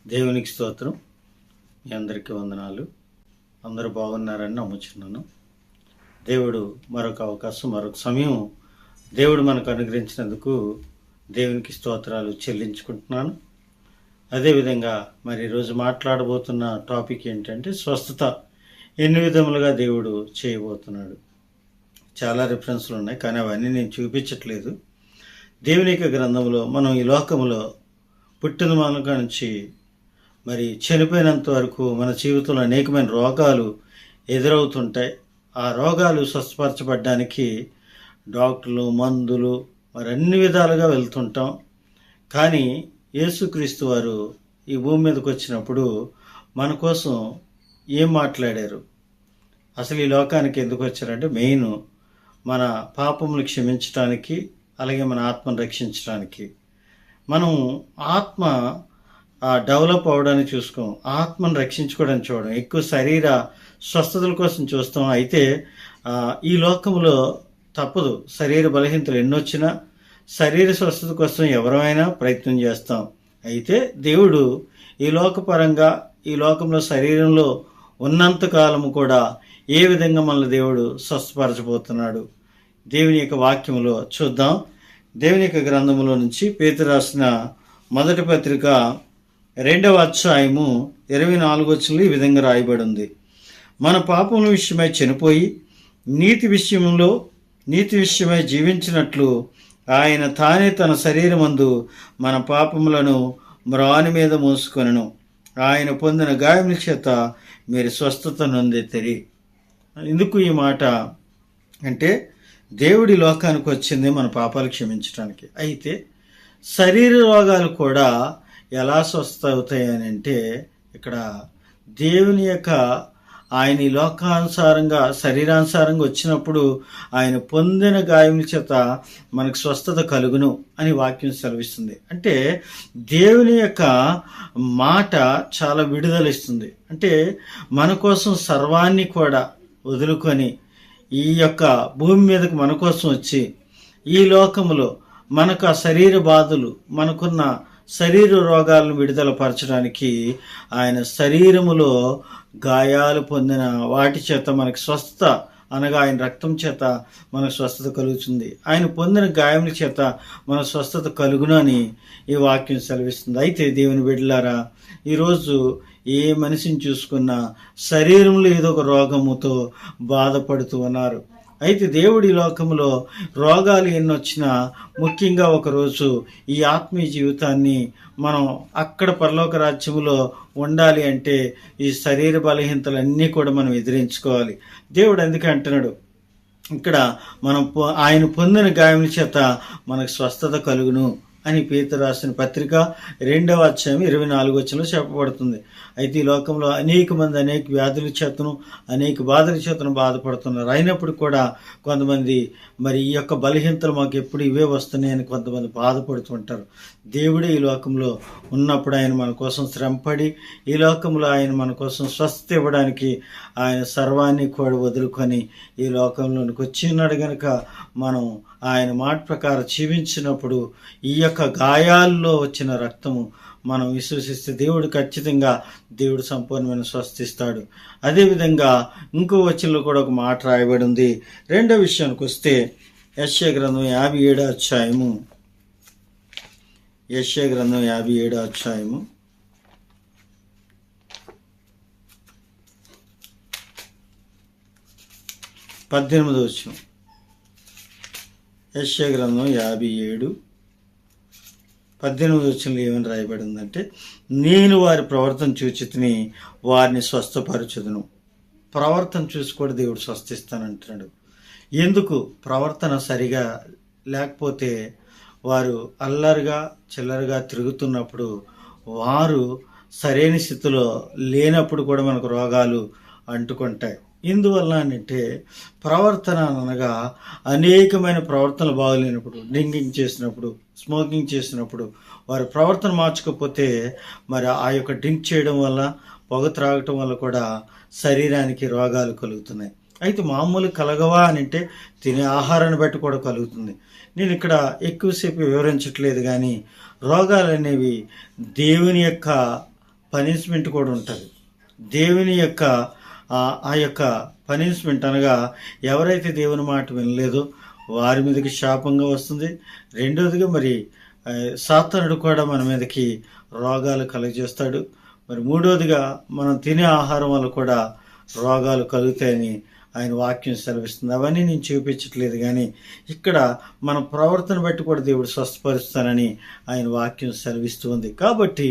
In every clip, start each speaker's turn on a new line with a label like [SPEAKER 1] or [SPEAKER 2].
[SPEAKER 1] దేవునికి స్తోత్రం. మీ అందరికీ వందనాలు. అందరూ బాగున్నారని నమ్ముచున్నాను. దేవుడు మరొక అవకాశం, మరొక సమయం దేవుడు మనకు అనుగ్రహించినందుకు దేవునికి స్తోత్రాలు చెల్లించుకుంటున్నాను. అదేవిధంగా మరి ఈరోజు మాట్లాడబోతున్న టాపిక్ ఏంటంటే స్వస్థత ఎన్ని విధములుగా దేవుడు చేయబోతున్నాడు. చాలా రిఫరెన్స్లు ఉన్నాయి, కానీ అవన్నీ నేను చూపించట్లేదు. దేవుని యొక్క గ్రంథంలో మనం ఈ లోకంలో పుట్టిన మనక నుంచి మరి చనిపోయినంత వరకు మన జీవితంలో అనేకమైన రోగాలు ఎదురవుతుంటాయి. ఆ రోగాలు స్వస్థపరచబడ్డానికి డాక్టర్లు, మందులు మరి అన్ని విధాలుగా వెళ్తుంటాం. కానీ యేసుక్రీస్తు వారు ఈ భూమి మీదకి వచ్చినప్పుడు మన కోసం ఏం మాట్లాడారు, అసలు ఈ లోకానికి ఎందుకు వచ్చారంటే మెయిన్ మన పాపములు క్షమించడానికి, అలాగే మన ఆత్మను రక్షించడానికి. మనం ఆత్మ డెవలప్ అవ్వడానికి చూసుకోం, ఆత్మను రక్షించుకోవడానికి చూడడం, ఎక్కువ శరీర స్వస్థతల కోసం చూస్తాం. అయితే ఈ లోకంలో తప్పదు, శరీర బలహీనతలు ఎన్నొచ్చినా శరీర స్వస్థత కోసం ఎవరైనా ప్రయత్నం చేస్తాం. అయితే దేవుడు ఈ లోకపరంగా ఈ లోకంలో శరీరంలో ఉన్నంత కాలము కూడా ఏ విధంగా మనల్ని దేవుడు స్వస్థపరచబోతున్నాడు దేవుని యొక్క వాక్యములో చూద్దాం. దేవుని యొక్క గ్రంథములో నుంచి పేతురు రాసిన మొదటి పత్రిక 2వ అధ్యాయము 24వ వచనంలో ఈ విధంగా రాయబడి ఉంది. మన పాపముల విషయమై చనిపోయి నీతి విషయమై జీవించినట్లు ఆయన తానే తన శరీరమందు మన పాపములను మ్రాని మీద మోసుకొనెను. ఆయన పొందిన గాయముల చేత మీరు స్వస్థత నొందెతిరి. ఎందుకు ఈ మాట అంటే దేవుడి లోకానికి వచ్చింది మన పాపాలు క్షమించడానికి. అయితే శరీర రోగాలు కూడా ఎలా స్వస్థ అవుతాయని అంటే ఇక్కడ దేవుని యొక్క ఆయన ఈ లోకానుసారంగా శరీరానుసారంగా వచ్చినప్పుడు ఆయన పొందిన గాయముల చేత మనకు స్వస్థత కలుగును అని వాక్యం సెలవిస్తుంది. అంటే దేవుని యొక్క మాట చాలా విడుదలిస్తుంది. అంటే మన కోసం సర్వాన్ని కూడా వదులుకొని ఈ యొక్క భూమి మీదకు మన కోసం వచ్చి ఈ లోకములో మనకు ఆ శరీర బాధలు, మనకున్న శరీర రోగాలను విడుదల పరచడానికి ఆయన శరీరములో గాయాలు పొందిన వాటి చేత మనకు స్వస్థత, అనగా ఆయన రక్తం చేత మనకు స్వస్థత కలుగుతుంది. ఆయన పొందిన గాయముల చేత మన స్వస్థత కలుగును అని ఈ వాక్యం సెలవిస్తుంది. అయితే దేవుని బిడ్డలారా, ఈరోజు ఏ మనిషిని చూసుకున్నా శరీరంలో ఏదో ఒక రోగముతో బాధపడుతూ ఉన్నారు. అయితే దేవుడి లోకంలో రోగాలు ఎన్నొచ్చినా ముఖ్యంగా ఒకరోజు ఈ ఆత్మీయ జీవితాన్ని మనం అక్కడ పరలోక రాజ్యములో ఉండాలి అంటే ఈ శరీర బలహీనతలన్నీ కూడా మనం ఎదిరించుకోవాలి. దేవుడు అందుకే అంటున్నాడు ఇక్కడ మనం ఆయన పొందిన గాయముల చేత మనకు స్వస్థత కలుగును అని పేతురు రాసిన పత్రిక 2వ అధ్యాయం 24వ వచనంలో చెప్పబడుతుంది. అయితే ఈ లోకంలో అనేక మంది అనేక వ్యాధుల చేతను, అనేక బాధల చేతను బాధపడుతున్నారు. అయినప్పుడు కూడా కొంతమంది మరి ఈ యొక్క బలహీనతలు మాకు ఎప్పుడు ఇవే వస్తున్నాయని కొంతమంది బాధపడుతుంటారు. దేవుడే ఈ లోకంలో ఉన్నప్పుడు ఆయన మన కోసం శ్రమపడి ఈ లోకంలో ఆయన మన కోసం స్వస్థత ఇవ్వడానికి ఆయన సర్వాన్ని కూడా వదులుకొని ఈ లోకంలోనికి వచ్చి ఉన్నాడు. కనుక మనం ఆయన మాట ప్రకారం జీవించినప్పుడు ఈ యొక్క గాయాల్లో వచ్చిన రక్తము మనం విశ్వసిస్తే దేవుడు ఖచ్చితంగా దేవుడు సంపూర్ణమైన స్వస్థిస్తాడు. అదేవిధంగా ఇంకో వచనంలో కూడా ఒక మాట రాయబడి ఉంది. రెండో విషయానికి వస్తే యెషయా గ్రంథం 57వ అధ్యాయము 18వ వచనం. యెషయా గ్రంథం 57:18 వచనంలో ఏమని రాయబడి ఉందంటే, నేను వారి ప్రవర్తన చూచితిని వారిని స్వస్థపరచుదును. ప్రవర్తన చూసి కూడా దేవుడు స్వస్థిస్తానంటున్నాడు. ఎందుకు? ప్రవర్తన సరిగా లేకపోతే వారు అల్లరిగా చిల్లరగా తిరుగుతున్నప్పుడు, వారు సరైన స్థితిలో లేనప్పుడు కూడా మనకు రోగాలు అంటుకుంటాయి. ఎందువల్ల అంటే ప్రవర్తన అనగా అనేకమైన ప్రవర్తనలు బాగలేనప్పుడు, డ్రింకింగ్ చేసినప్పుడు, స్మోకింగ్ చేసినప్పుడు వారి ప్రవర్తన మార్చుకోకపోతే మరి ఆ యొక్క డ్రింక్ చేయడం వల్ల, పొగ త్రాగటం వల్ల కూడా శరీరానికి రోగాలు కలుగుతున్నాయి. అయితే మామూలు కలగవా అని అంటే తినే ఆహారాన్ని బట్టి కూడా కలుగుతుంది. నేను ఇక్కడ ఎక్కువసేపు వివరించట్లేదు, కానీ రోగాలు అనేవి దేవుని యొక్క పనిష్మెంట్ కూడా ఉంటుంది. దేవుని యొక్క ఆ యొక్క పనిష్మెంట్ అనగా ఎవరైతే దేవుని మాట వినలేదో వారి మీదకి శాపంగా వస్తుంది. రెండవదిగా మరి సాతానుడు కూడా మన మీదకి రోగాలు కలుగజేస్తాడు. మరి మూడవదిగా మనం తినే ఆహారం వల్ల కూడా రోగాలు కలుగుతాయని ఆయన వాక్యం సెలవిస్తుంది. అవన్నీ నేను చూపించట్లేదు, కానీ ఇక్కడ మన ప్రవర్తన బట్టి కూడా దేవుడు స్వస్థపరుస్తానని ఆయన వాక్యం సెలవిస్తూ ఉంది. కాబట్టి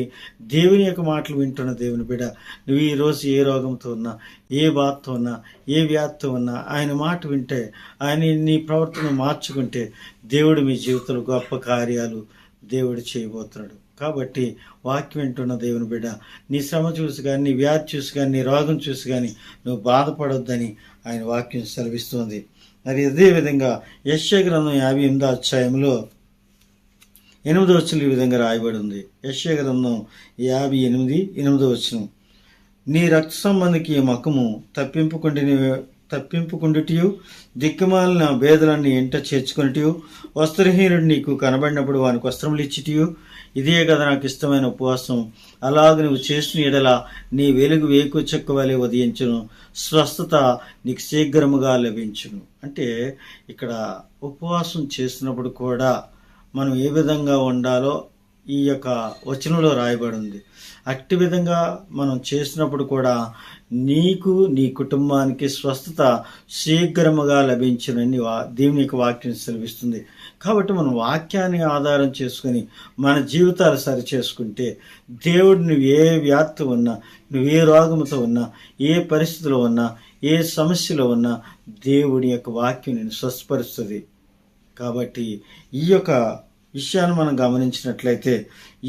[SPEAKER 1] దేవుని యొక్క మాటలు వింటున్న దేవుని బిడ్డ, నువ్వు ఈరోజు ఏ రోగంతో ఉన్నా, ఏ బాధతో ఉన్నా, ఏ వ్యాధితో ఉన్నా ఆయన మాట వింటే, ఆయన నీ ప్రవర్తన మార్చుకుంటే దేవుడు మీ జీవితంలో గొప్ప కార్యాలు దేవుడు చేయబోతున్నాడు. కాబట్టి వాక్యం వింటున్న దేవుని బిడ్డ, నీ శ్రమ చూసి కానీ, నీ వ్యాధి చూసి కానీ, నీ రోగం చూసి కానీ నువ్వు బాధపడొద్దని ఆయన వాక్యం సెలవిస్తుంది. మరి అదేవిధంగా యెషయా గ్రంథం 58వ అధ్యాయంలో 8వ వచనం ఈ విధంగా రాయబడి ఉంది. యెషయా గ్రంథం 58:8 వచనం, నీ రక్త సంబంధికి మకము తప్పింపుకుండుటియు, దిక్కుమాలిన భేదలన్నీ ఎంట చేర్చుకునిటియు, వస్త్రహీనుడు నీకు కనబడినప్పుడు వానికి వస్త్రములు ఇచ్చిటియు, ఇదే కదా నాకు ఇష్టమైన ఉపవాసం. అలాగ నువ్వు చేసిన ఎడల నీ వెలుగు వేకు చెక్క వలె ఉదయించును, స్వస్థత నీకు శీఘ్రముగా లభించును. అంటే ఇక్కడ ఉపవాసం చేసినప్పుడు కూడా మనం ఏ విధంగా ఉండాలో ఈ యొక్క వచనంలో రాయబడి ఉంది. అట్టి విధంగా మనం చేసినప్పుడు కూడా నీకు నీ కుటుంబానికి స్వస్థత శీఘ్రముగా లభించునని దేవుని యొక్క వాక్యం సెలవిస్తుంది. కాబట్టి మనం వాక్యాన్ని ఆధారం చేసుకుని మన జీవితాలు సరి చేసుకుంటే దేవుడు నువ్వు ఏ వ్యాధి ఉన్నా, నువ్వు ఏ రోగంతో ఉన్నా, ఏ పరిస్థితిలో ఉన్నా, ఏ సమస్యలో ఉన్నా దేవుడి యొక్క వాక్యం నేను స్వస్థపరుస్తుంది. కాబట్టి ఈ యొక్క విషయాన్ని మనం గమనించినట్లయితే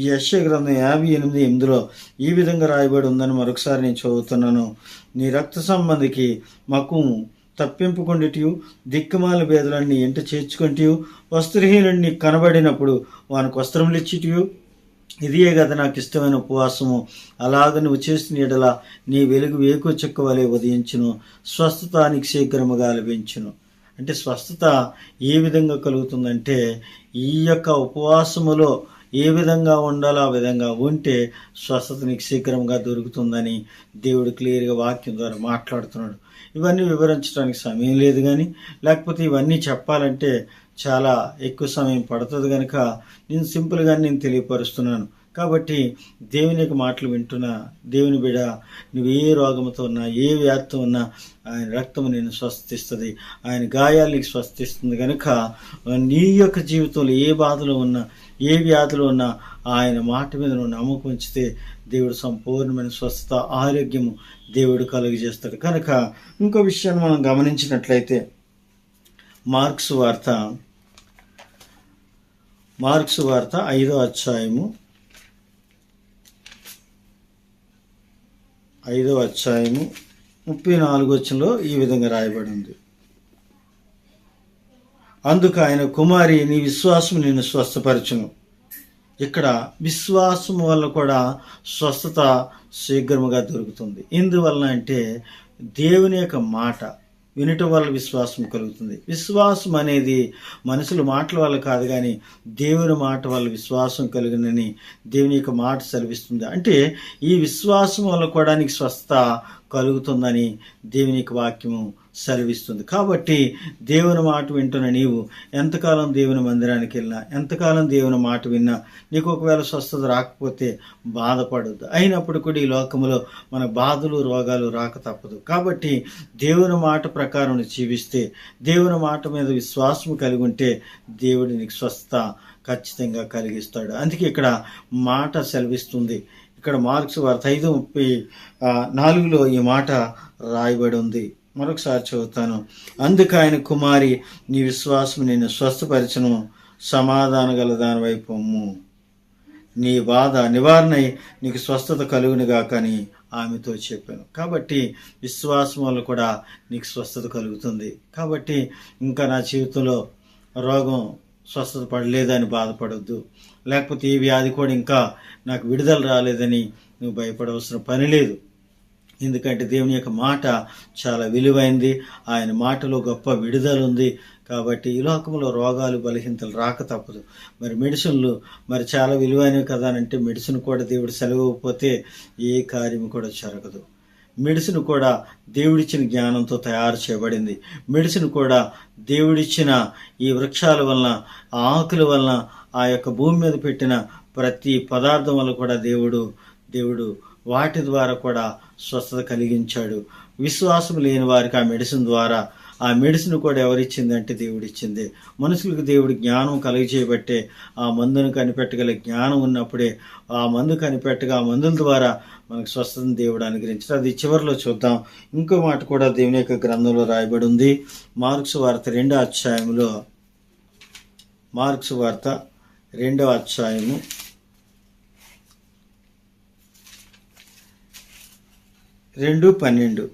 [SPEAKER 1] ఈ యెషయా గ్రంథం 58:8 ఈ విధంగా రాయబడి ఉందని మరొకసారి నేను చదువుతున్నాను. నీ రక్త సంబంధికి మకుము తప్పింపుకుండిటియు, దిక్కుమాల భేదలన్నీ ఎంట చేర్చుకుంటియు, వస్త్రహీనుడు నీకు కనబడినప్పుడు వానికి వస్త్రములు ఇచ్చిటియు, ఇదే కదా నాకు ఇష్టమైన ఉపవాసము. అలాగ నువ్వు చేసిన ఎడల నీ వెలుగు వేకు చెక్క వలె ఉదయించును, స్వస్థత నీకు శీఘ్రముగా లభించును. అంటే స్వస్థత ఏ విధంగా కలుగుతుందంటే ఈ యొక్క ఉపవాసములో ఏ విధంగా ఉండాలో ఆ విధంగా ఉంటే స్వస్థత నీకు శీఘ్రంగా దొరుకుతుందని దేవుడు క్లియర్గా వాక్యం ద్వారా మాట్లాడుతున్నాడు. ఇవన్నీ వివరించడానికి సమయం లేదు, కానీ లేకపోతే ఇవన్నీ చెప్పాలంటే చాలా ఎక్కువ సమయం పడుతుంది కనుక నేను సింపుల్గా నేను తెలియపరుస్తున్నాను. కాబట్టి దేవుని యొక్క మాటలు వింటున్న దేవుని బిడ్డ, నువ్వు ఏ రోగంతో ఉన్నా, ఏ వ్యాధితో ఉన్నా ఆయన రక్తము నేను స్వస్థిస్తుంది, ఆయన గాయాలు నీకు స్వస్థిస్తుంది. కనుక నీ యొక్క జీవితంలో ఏ బాధలో ఉన్నా, ఏ వ్యాధులు ఉన్నా ఆయన మాట మీద నువ్వు నమ్మకం ఉంచితే దేవుడు సంపూర్ణమైన స్వస్థత, ఆరోగ్యము దేవుడు కలుగజేస్తాడు. కనుక ఇంకో విషయాన్ని మనం గమనించినట్లయితే మార్క్స్ వార్త 5వ అధ్యాయము 34వ వచనంలో ఈ విధంగా రాయబడి ఉంది. అందుకు ఆయన, కుమారి నీ విశ్వాసం నిన్ను స్వస్థపరచును. ఇక్కడ విశ్వాసం వల్ల కూడా స్వస్థత శీఘ్రముగా దొరుకుతుంది. ఎందువలన అంటే దేవుని యొక్క మాట వినటం వల్ల విశ్వాసం కలుగుతుంది. విశ్వాసం అనేది మనుషుల మాటల వల్ల కాదు, కానీ దేవుని మాట వల్ల విశ్వాసం కలుగునని దేవుని యొక్క మాట సెలవిస్తుంది. అంటే ఈ విశ్వాసం వల్ల కూడా నీకు స్వస్థత కలుగుతుందని దేవుని యొక్క వాక్యము సెలవిస్తుంది. కాబట్టి దేవుని మాట వింటున్న నీవు ఎంతకాలం దేవుని మందిరానికి వెళ్ళినా, ఎంతకాలం దేవుని మాట విన్నా నీకు ఒకవేళ స్వస్థత రాకపోతే బాధపడద్దు. అయినప్పుడు కూడా ఈ లోకంలో మన బాధలు, రోగాలు రాక తప్పదు. కాబట్టి దేవుని మాట ప్రకారం జీవిస్తే, దేవుని మాట మీద విశ్వాసం కలిగి ఉంటే దేవుడు నీకు స్వస్థత ఖచ్చితంగా కలిగిస్తాడు. అందుకే ఇక్కడ మాట సెలవిస్తుంది. ఇక్కడ మార్క్స్ వార్త 5:34 ఈ మాట రాయబడి ఉంది. మరొకసారి చదువుతాను. అందుకు ఆయన, కుమారి నీ విశ్వాసం నిన్ను స్వస్థపరచును, సమాధాన గల దాని వైపు నీ బాధ నివారణ నీకు స్వస్థత కలుగునుగా కానీ ఆమెతో చెప్పాను. కాబట్టి విశ్వాసం వల్ల కూడా నీకు స్వస్థత కలుగుతుంది. కాబట్టి ఇంకా నా జీవితంలో రోగం స్వస్థత పడలేదని బాధపడొద్దు, లేకపోతే ఈ వ్యాధి కూడా ఇంకా నాకు విడుదల రాలేదని నువ్వు భయపడవలసిన పని లేదు. ఎందుకంటే దేవుని యొక్క మాట చాలా విలువైంది, ఆయన మాటలో గొప్ప విడుదల ఉంది. కాబట్టి ఈ లోకంలో రోగాలు బలహీనతలు రాక తప్పదు. మరి మెడిసిన్లు మరి చాలా విలువైనవి కదా అంటే మెడిసిన్ కూడా దేవుడు సెలవు ఇవ్వకపోతే ఏ కార్యం కూడా జరగదు. మెడిసిన్ కూడా దేవుడిచ్చిన జ్ఞానంతో తయారు చేయబడింది. మెడిసిన్ కూడా దేవుడిచ్చిన ఈ వృక్షాల వలన, ఆ ఆకుల వలన, ఆ యొక్క భూమి మీద పెట్టిన ప్రతి పదార్థం వల్ల కూడా దేవుడు వాటి ద్వారా కూడా స్వస్థత కలిగించాడు. విశ్వాసం లేని వారికి ఆ మెడిసిన్ ద్వారా, ఆ మెడిసిన్ కూడా ఎవరిచ్చిందంటే దేవుడిచ్చింది. మనుషులకు దేవుడు జ్ఞానం కలిగజేయబట్టే ఆ మందును కనిపెట్టగల జ్ఞానం ఉన్నప్పుడే ఆ మందు కనిపెట్టగా ఆ మందుల ద్వారా మనకు స్వస్థతను దేవుడు అనుగ్రహించారు. అది చివరిలో చూద్దాం. ఇంకో మాట కూడా దేవుని యొక్క గ్రంథంలో రాయబడి ఉంది. మార్క్స్ వార్త 2వ అధ్యాయంలో, మార్క్స్ వార్త 2వ అధ్యాయము 2:12.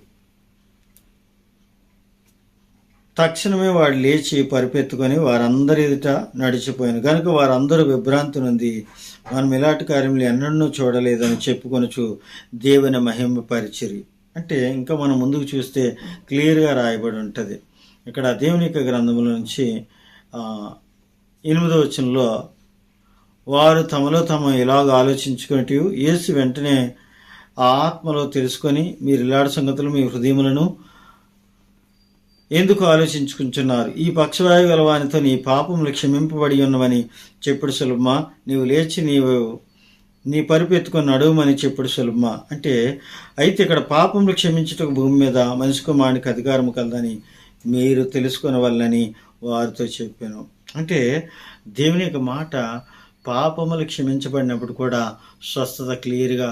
[SPEAKER 1] తక్షణమే వాడు లేచి పరిపెత్తుకొని వారందరి ఎదుట నడిచిపోయాను కనుక వారందరూ విభ్రాంతి నొంది మనం ఇలాంటి కార్యములు ఎన్నడూ చూడలేదని చెప్పుకొనుచు దేవుని మహిమపరిచిరి. అంటే ఇంకా మనం ముందుకు చూస్తే క్లియర్గా రాయబడి ఉంటుంది. ఇక్కడ దేవుని యొక్క గ్రంథముల నుంచి 8వ వచనంలో వారు తమలో తాము ఇలాగ ఆలోచించుకుంటూ యేసు వెంటనే ఆ ఆత్మలో తెలుసుకొని మీరు ఇలాంటి సంగతులు మీ హృదయములను ఎందుకు ఆలోచించుకుంటున్నారు? ఈ పక్షవాయు గల వానితో నీ పాపములు క్షమింపబడి ఉన్నవని చెప్పుడు సులభమా? నీవు లేచి నీ పరిపెత్తుకొని నడువమని చెప్పుడు సులభమా? అంటే అయితే ఇక్కడ పాపములు క్షమించుటకు భూమి మీద మనిషి కుమారునికి అధికారం కలదని మీరు తెలుసుకొనవలనని వారితో చెప్పాను. అంటే దేవుని యొక్క మాట పాపములు క్షమించబడినప్పుడు కూడా స్వస్థత క్లియర్గా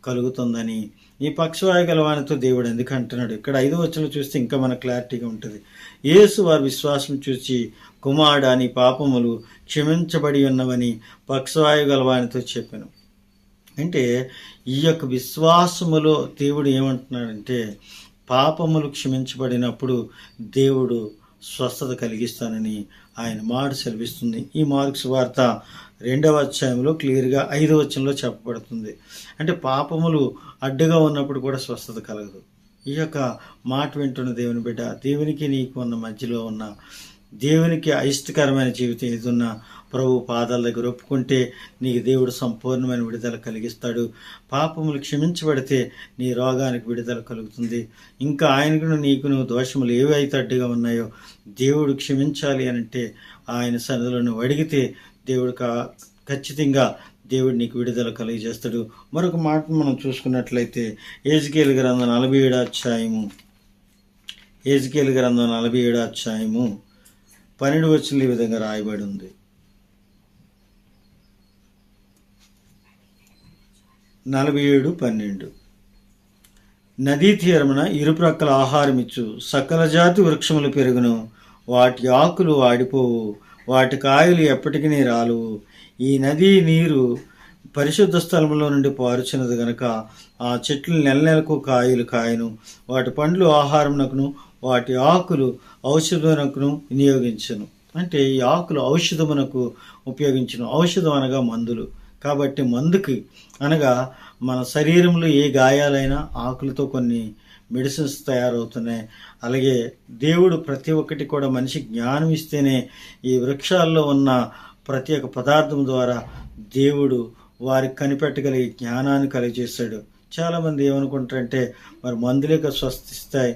[SPEAKER 1] కలుగుతుందని ఈ పక్షవాయు గలవానితో దేవుడు ఎందుకు అంటున్నాడు? ఇక్కడ 5వ వచనంలో చూస్తే ఇంకా మనకు క్లారిటీగా ఉంటుంది. యేసు వారి విశ్వాసం చూసి కుమారుడా నీ పాపములు క్షమించబడి ఉన్నవని పక్షవాయు గలవానితో చెప్పాను. అంటే ఈ యొక్క విశ్వాసములో దేవుడు ఏమంటున్నాడంటే పాపములు క్షమించబడినప్పుడు దేవుడు స్వస్థత కలిగిస్తానని ఆయన మాట సెలవిస్తుంది. ఈ మార్క్స్ వార్త 2వ అధ్యాయంలో క్లియర్గా 5వ వచనంలో చెప్పబడుతుంది. అంటే పాపములు అడ్డుగా ఉన్నప్పుడు కూడా స్వస్థత కలగదు. ఈ యొక్క మాట వింటున్న దేవుని బిడ్డ, దేవునికి నీకు ఉన్న మధ్యలో ఉన్న దేవునికి అయిష్టకరమైన జీవితం ఏదున్నా ప్రభు పాదాల దగ్గర ఒప్పుకుంటే నీకు దేవుడు సంపూర్ణమైన విడుదల కలిగిస్తాడు. పాపములు క్షమించబడితే నీ రోగానికి విడుదల కలుగుతుంది. ఇంకా ఆయనకు నీకును దోషములు ఏవైతే అడ్డుగా ఉన్నాయో దేవుడు క్షమించాలి అనంటే ఆయన సన్నిధిలో అడిగితే దేవుడు ఖచ్చితంగా దేవుడు నీకు విడుదల కలిగజేస్తాడు. మరొక మాట మనం చూసుకున్నట్లయితే ఎజెకియేలు గ్రంథం 47వ అధ్యాయము, ఎజెకియేలు గ్రంథం 47వ అధ్యాయము 12 వచనంలో ఈ విధంగా రాయబడి ఉంది. 47:12 నదీ తీరమున ఇరుప్రక్కల ఆహారం ఇచ్చు సకల జాతి వృక్షములు పెరుగును, వాటి ఆకులు వాడిపోవు, వాటి కాయలు ఎప్పటికీ రాలువు. ఈ నదీ నీరు పరిశుద్ధ స్థలంలో నుండి పారుచినది గనక ఆ చెట్లు నెలకు కాయలు కాయను, వాటి పండ్లు ఆహారమునకును వాటి ఆకులు ఔషధమునకును వినియోగించును. అంటే ఈ ఆకులు ఔషధమునకు ఉపయోగించును. ఔషధం అనగా మందులు. కాబట్టి మందుకి అనగా మన శరీరంలో ఏ గాయాలైనా ఆకులతో కొన్ని మెడిసిన్స్ తయారవుతున్నాయి. అలాగే దేవుడు ప్రతి ఒక్కటి కూడా మనిషి జ్ఞానం ఇస్తేనే ఈ వృక్షాల్లో ఉన్న ప్రతి ఒక్క పదార్థం ద్వారా దేవుడు వారికి కనిపెట్టగలిగే జ్ఞానాన్ని కలిగజేస్తాడు. చాలామంది ఏమనుకుంటారంటే మరి మందులే కదా స్వస్థిస్తాయి,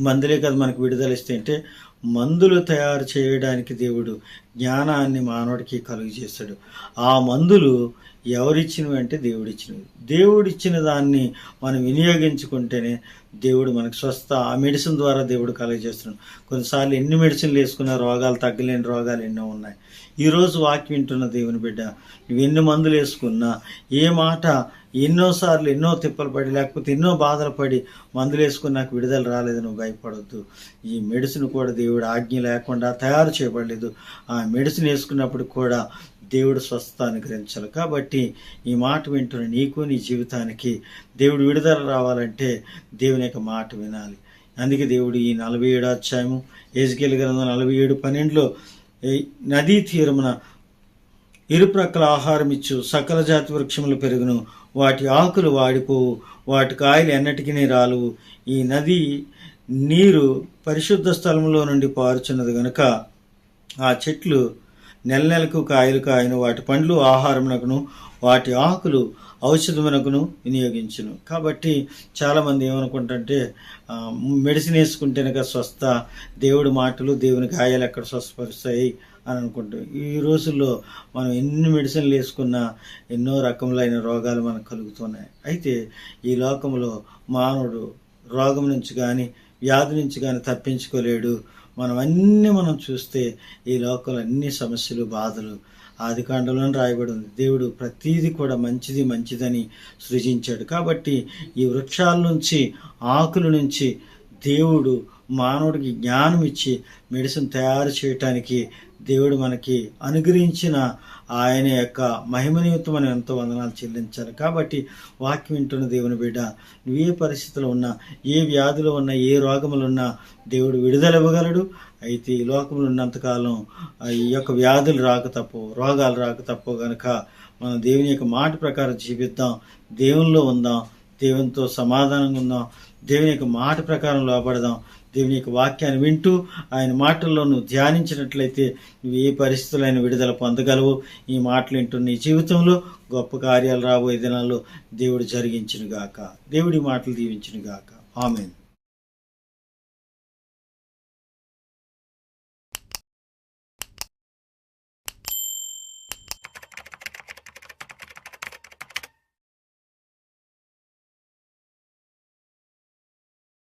[SPEAKER 1] మందులే కదా మనకు విడుదల ఇస్తాయి అంటే మందులు తయారు చేయడానికి దేవుడు జ్ఞానాన్ని మానవుడికి కలుగజేస్తాడు. ఆ మందులు ఎవరిచ్చినవి అంటే దేవుడిచ్చినవి. దేవుడిచ్చిన దాన్ని మనం వినియోగించుకుంటేనే దేవుడు మనకు స్వస్థ ఆ మెడిసిన్ ద్వారా దేవుడు కలుగజేస్తున్నాడు. కొన్నిసార్లు ఎన్ని మెడిసిన్లు వేసుకున్నా రోగాలు తగ్గలేని రోగాలు ఎన్నో ఉన్నాయి. ఈరోజు వాక్యం వింటున్న దేవుని బిడ్డ, నువ్వు ఎన్ని మందులు వేసుకున్నా, ఏ మాట ఎన్నోసార్లు ఎన్నో తిప్పలు పడి లేకపోతే ఎన్నో బాధలు పడి మందులు వేసుకుని నాకు విడుదల రాలేదు, నువ్వు భయపడొద్దు. ఈ మెడిసిన్ కూడా దేవుడు ఆజ్ఞ లేకుండా తయారు చేయబడలేదు. ఆ మెడిసిన్ వేసుకున్నప్పుడు కూడా దేవుడు స్వస్థత అనుగ్రహించాలి. కాబట్టి ఈ మాట వింటున్న నీకు నీ జీవితానికి దేవుడు విడుదల రావాలంటే దేవుని యొక్క మాట వినాలి. అందుకే దేవుడు ఈ 47వ అధ్యాయము ఎజెకియేలు గ్రంథం 47:12 నదీ తీరమున ఇరుప్రక్కల ఆహారం ఇచ్చు సకల జాతి వృక్షములు పెరుగును, వాటి ఆకులు వాడిపోవు, వాటి కాయలు ఎన్నటికీ రాలువు. ఈ నది నీరు పరిశుద్ధ స్థలంలో నుండి పారుచున్నది గనుక ఆ చెట్లు నెల నెలకు కాయలు కాయను, వాటి పండ్లు ఆహారమునకును వాటి ఆకులు ఔషధమునకును వినియోగించును. కాబట్టి చాలామంది ఏమనుకుంటుంటే మెడిసిన్ వేసుకుంటేనక స్వస్థ, దేవుడి మాటలు దేవుని గాయాలు ఎక్కడ స్వస్థపరుస్తాయి అని అనుకుంటాం. ఈ రోజుల్లో మనం ఎన్ని మెడిసిన్లు వేసుకున్నా ఎన్నో రకములైన రోగాలు మనకు కలుగుతున్నాయి. అయితే ఈ లోకంలో మానవుడు రోగం నుంచి కానీ వ్యాధి నుంచి కానీ తప్పించుకోలేడు. మనం చూస్తే ఈ లోకంలో అన్ని సమస్యలు బాధలు ఆదికాండంలో రాయబడి ఉంది. దేవుడు ప్రతీది కూడా మంచిదని సృజించాడు. కాబట్టి ఈ వృక్షాల నుంచి ఆకుల నుంచి దేవుడు మానవుడికి జ్ఞానం ఇచ్చి మెడిసిన్ తయారు చేయటానికి దేవుడు మనకి అనుగ్రహించిన ఆయన యొక్క మహిమ నిమిత్తం మనం ఎంతో వందనాలు చెల్లించాలి. కాబట్టి వాక్యం వింటున్న దేవుని బిడ్డ, నువ్వు ఏ పరిస్థితిలో ఉన్నా, ఏ వ్యాధులు ఉన్నా, ఏ రోగములు ఉన్నా దేవుడు విడుదల ఇవ్వగలడు. అయితే ఈ లోకంలో ఉన్నంతకాలం ఈ యొక్క వ్యాధులు రాక తప్పవు, రోగాలు రాక తప్పవు. కనుక మనం దేవుని యొక్క మాట ప్రకారం జీవిద్దాం, దేవునిలో ఉందాం, దేవునితో సమాధానంగా ఉందాం, దేవుని యొక్క మాట ప్రకారం లోపడదాం. దేవుని యొక్క వాక్యాన్ని వింటూ ఆయన మాటల్లో నువ్వు ధ్యానించినట్లయితే నువ్వు ఏ పరిస్థితుల్లో ఆయన విడుదల పొందగలవు. ఈ మాటలు వింటూ నీ జీవితంలో గొప్ప కార్యాలు రాబోయే దినాల్లో దేవుడు జరిగించునుగాక. దేవుడి మాటలు దీవించునుగాక. ఆమేన్.